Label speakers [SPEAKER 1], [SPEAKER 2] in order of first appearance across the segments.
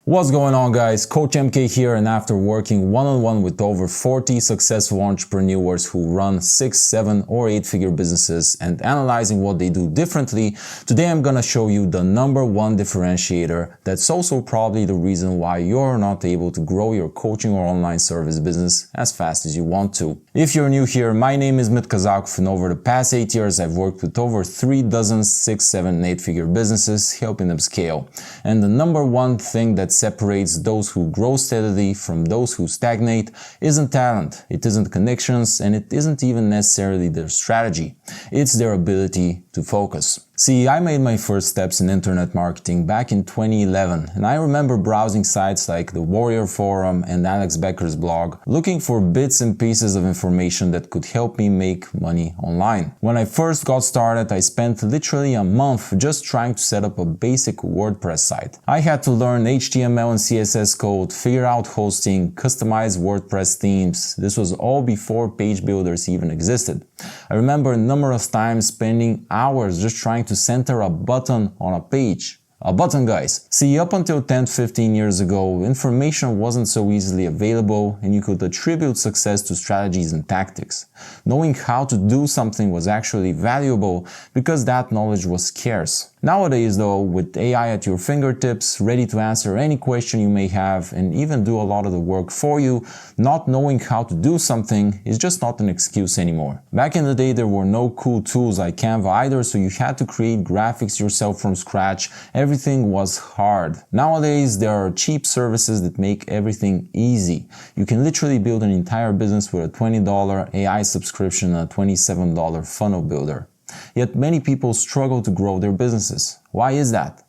[SPEAKER 1] What's going on, guys? Coach MK here, and after working one-on-one with over 40 successful entrepreneurs who run 6, 7 or 8-figure businesses and analyzing what they do differently, today I'm gonna show you the #1 differentiator that's also probably the reason why you're not able to grow your coaching or online service business as fast as you want to. If you're new here, my name is Mit Kazakov, and over the past 8 years I've worked with over 3 dozen 6, 7 and 8-figure businesses, helping them scale. And the #1 thing that separates those who grow steadily from those who stagnate isn't talent, it isn't connections, and it isn't even necessarily their strategy. It's their ability to focus. See, I made my first steps in internet marketing back in 2011, and I remember browsing sites like the Warrior Forum and Alex Becker's blog, looking for bits and pieces of information that could help me make money online. When I first got started, I spent literally a month just trying to set up a basic WordPress site. I had to learn HTML and CSS code, figure out hosting, customize WordPress themes. This was all before page builders even existed. I remember numerous times spending hours just trying to center a button on a page. A button, guys. See, up until 10-15 years ago, information wasn't so easily available and you could attribute success to strategies and tactics. Knowing how to do something was actually valuable because that knowledge was scarce. Nowadays though, with AI at your fingertips, ready to answer any question you may have and even do a lot of the work for you, not knowing how to do something is just not an excuse anymore. Back in the day, there were no cool tools like Canva either, so you had to create graphics yourself from scratch. Everything was hard. Nowadays, there are cheap services that make everything easy. You can literally build an entire business with a $20 AI subscription and a $27 funnel builder. Yet many people struggle to grow their businesses. Why is that?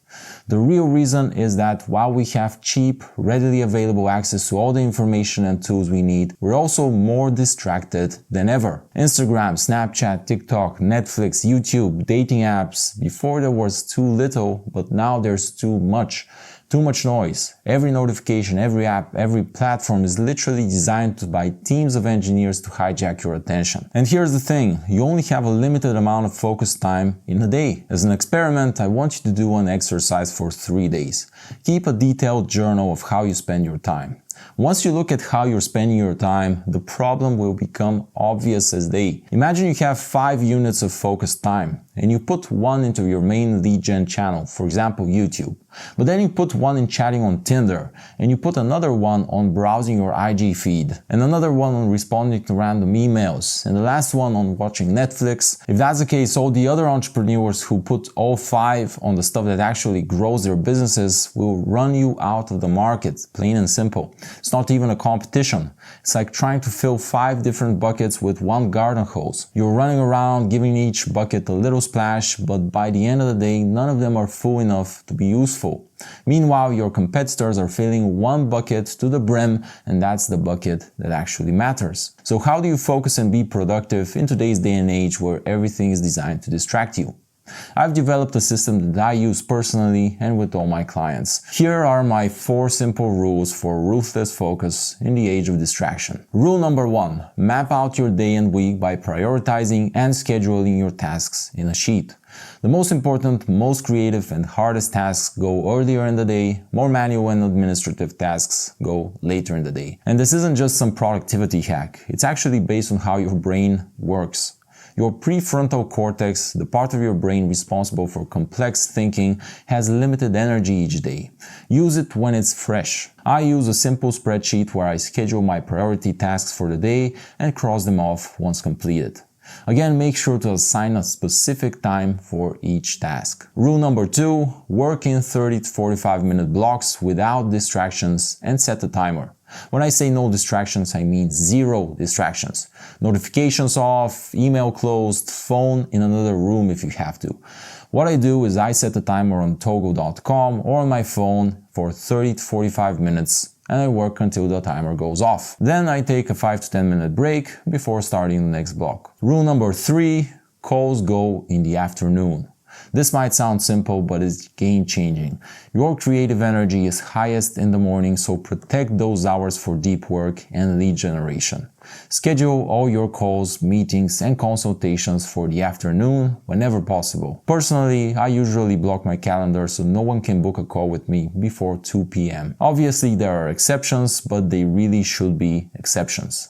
[SPEAKER 1] The real reason is that while we have cheap, readily available access to all the information and tools we need, we're also more distracted than ever. Instagram, Snapchat, TikTok, Netflix, YouTube, dating apps. Before there was too little, but now there's too much. Too much noise. Every notification, every app, every platform is literally designed by teams of engineers to hijack your attention. And here's the thing, you only have a limited amount of focus time in a day. As an experiment, I want you to do an exercise for 3 days. Keep a detailed journal of how you spend your time. Once you look at how you're spending your time, the problem will become obvious as day. Imagine you have 5 units of focused time and you put one into your main lead gen channel, for example YouTube. But then you put one in chatting on Tinder, and you put another one on browsing your IG feed, and another one on responding to random emails, and the last one on watching Netflix. If that's the case, all the other entrepreneurs who put all 5 on the stuff that actually grows their businesses will run you out of the market, plain and simple. It's not even a competition. It's like trying to fill 5 different buckets with one garden hose. You're running around giving each bucket a little splash, but by the end of the day, none of them are full enough to be useful. Meanwhile, your competitors are filling one bucket to the brim, and that's the bucket that actually matters. So how do you focus and be productive in today's day and age where everything is designed to distract you? I've developed a system that I use personally and with all my clients. Here are my 4 simple rules for ruthless focus in the age of distraction. Rule #1. Map out your day and week by prioritizing and scheduling your tasks in a sheet. The most important, most creative and hardest tasks go earlier in the day, more manual and administrative tasks go later in the day. And this isn't just some productivity hack, it's actually based on how your brain works. Your prefrontal cortex, the part of your brain responsible for complex thinking, has limited energy each day. Use it when it's fresh. I use a simple spreadsheet where I schedule my priority tasks for the day and cross them off once completed. Again, make sure to assign a specific time for each task. Rule #2, work in 30 to 45 minute blocks without distractions and set a timer. When I say no distractions, I mean 0 distractions. Notifications off, email closed, phone in another room if you have to. What I do is I set a timer on Togo.com or on my phone for 30 to 45 minutes and I work until the timer goes off. Then I take a 5 to 10 minute break before starting the next block. Rule #3, calls go in the afternoon. This might sound simple, but it's game-changing. Your creative energy is highest in the morning, so protect those hours for deep work and lead generation. Schedule all your calls, meetings, and consultations for the afternoon whenever possible. Personally, I usually block my calendar so no one can book a call with me before 2 p.m. Obviously, there are exceptions, but they really should be exceptions.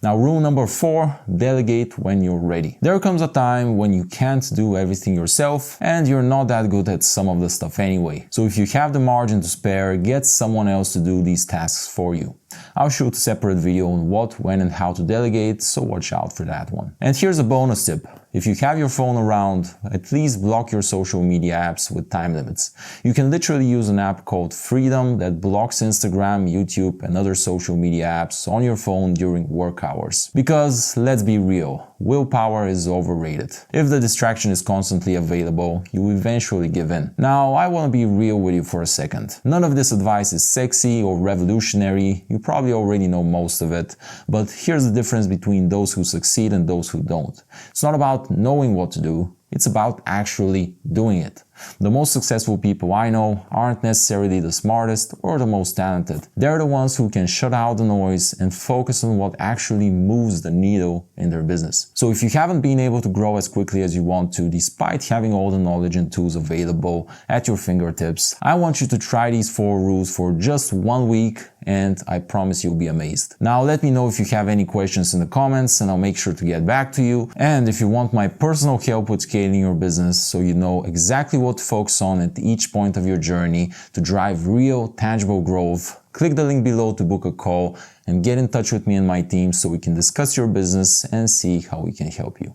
[SPEAKER 1] Now, rule number 4, delegate when you're ready. There comes a time when you can't do everything yourself and you're not that good at some of the stuff anyway. So if you have the margin to spare, get someone else to do these tasks for you. I'll shoot a separate video on what, when, and how to delegate, so watch out for that one. And here's a bonus tip. If you have your phone around, at least block your social media apps with time limits. You can literally use an app called Freedom that blocks Instagram, YouTube, and other social media apps on your phone during work hours. Because, let's be real, willpower is overrated. If the distraction is constantly available, you eventually give in. Now, I want to be real with you for a second. None of this advice is sexy or revolutionary. You probably already know most of it, but here's the difference between those who succeed and those who don't. It's not about knowing what to do, it's about actually doing it. The most successful people I know aren't necessarily the smartest or the most talented. They're the ones who can shut out the noise and focus on what actually moves the needle in their business. So if you haven't been able to grow as quickly as you want to, despite having all the knowledge and tools available at your fingertips, I want you to try these 4 rules for just 1 week, and I promise you'll be amazed. Now let me know if you have any questions in the comments and I'll make sure to get back to you. And if you want my personal help with scaling your business so you know exactly what to focus on at each point of your journey to drive real, tangible growth, click the link below to book a call and get in touch with me and my team so we can discuss your business and see how we can help you.